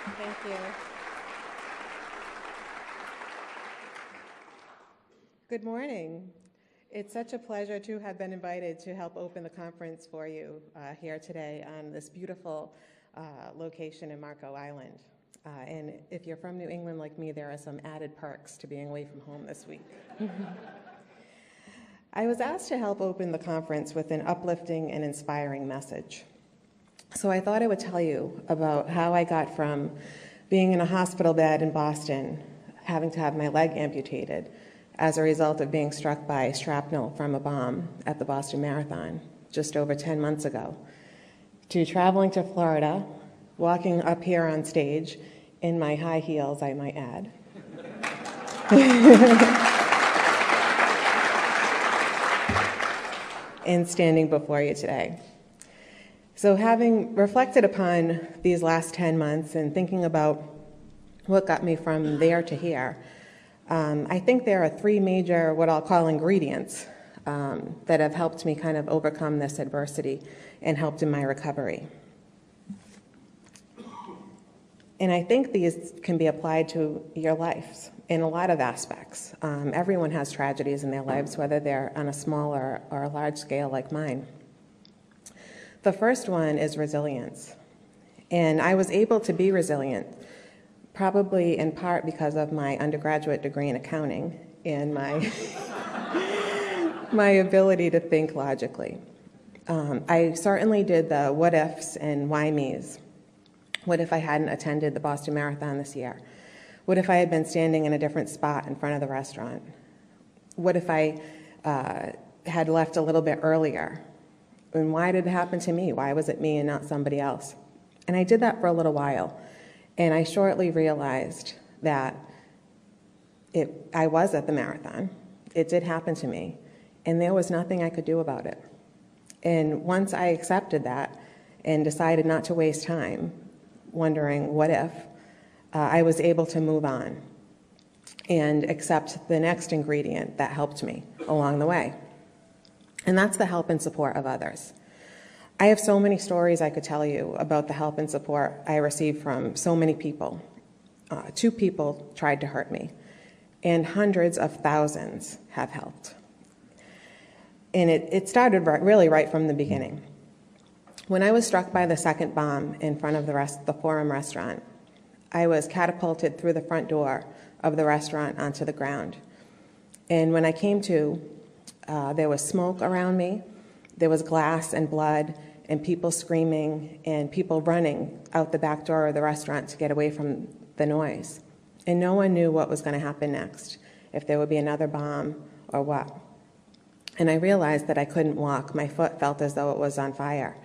Thank you. Good morning. It's such a pleasure to have been invited to help open the conference for you here today on this beautiful location in Marco Island. And if you're from New England like me, there are some added perks to being away from home this week. I was asked to help open the conference with an uplifting and inspiring message. So I thought I would tell you about how I got from being in a hospital bed in Boston, having to have my leg amputated as a result of being struck by shrapnel from a bomb at the Boston Marathon just over 10 months ago, to traveling to Florida, walking up here on stage in my high heels, I might add. And standing before you today. So having reflected upon these last 10 months and thinking about what got me from there to here, I think there are three major, what I'll call ingredients, that have helped me kind of overcome this adversity and helped in my recovery. And I think these can be applied to your lives in a lot of aspects. Everyone has tragedies in their lives, whether they're on a small or a large scale like mine. The first one is resilience. And I was able to be resilient, probably in part because of my undergraduate degree in accounting and my, my ability to think logically. I certainly did the what ifs and why me's. What if I hadn't attended the Boston Marathon this year? What if I had been standing in a different spot in front of the restaurant? What if I had left a little bit earlier? And why did it happen to me? Why was it me and not somebody else? And I did that for a little while. And I shortly realized that I was at the marathon. It did happen to me. And there was nothing I could do about it. And once I accepted that and decided not to waste time wondering what if, I was able to move on and accept the next ingredient that helped me along the way. And that's the help and support of others. I have so many stories I could tell you about the help and support I received from so many people. 2 people tried to hurt me, and hundreds of thousands have helped. And it started really right from the beginning. When I was struck by the second bomb in front of the Forum restaurant, I was catapulted through the front door of the restaurant onto the ground. And when I came to, there was smoke around me, there was glass and blood, and people screaming, and people running out the back door of the restaurant to get away from the noise. And no one knew what was going to happen next, if there would be another bomb or what. And I realized that I couldn't walk. My foot felt as though it was on fire.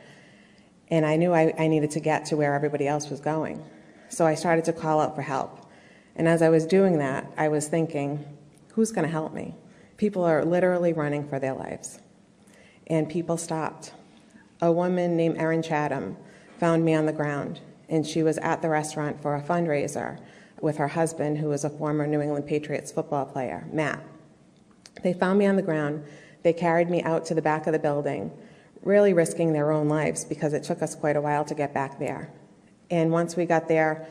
And I knew I needed to get to where everybody else was going. So I started to call out for help. And as I was doing that, I was thinking, who's going to help me? People are literally running for their lives. And people stopped. A woman named Erin Chatham found me on the ground, and she was at the restaurant for a fundraiser with her husband, who was a former New England Patriots football player, Matt. They found me on the ground. They carried me out to the back of the building, really risking their own lives because it took us quite a while to get back there. And once we got there,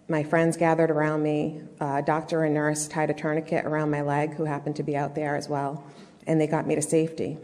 my friends gathered around me. A doctor and nurse tied a tourniquet around my leg, who happened to be out there as well, and they got me to safety.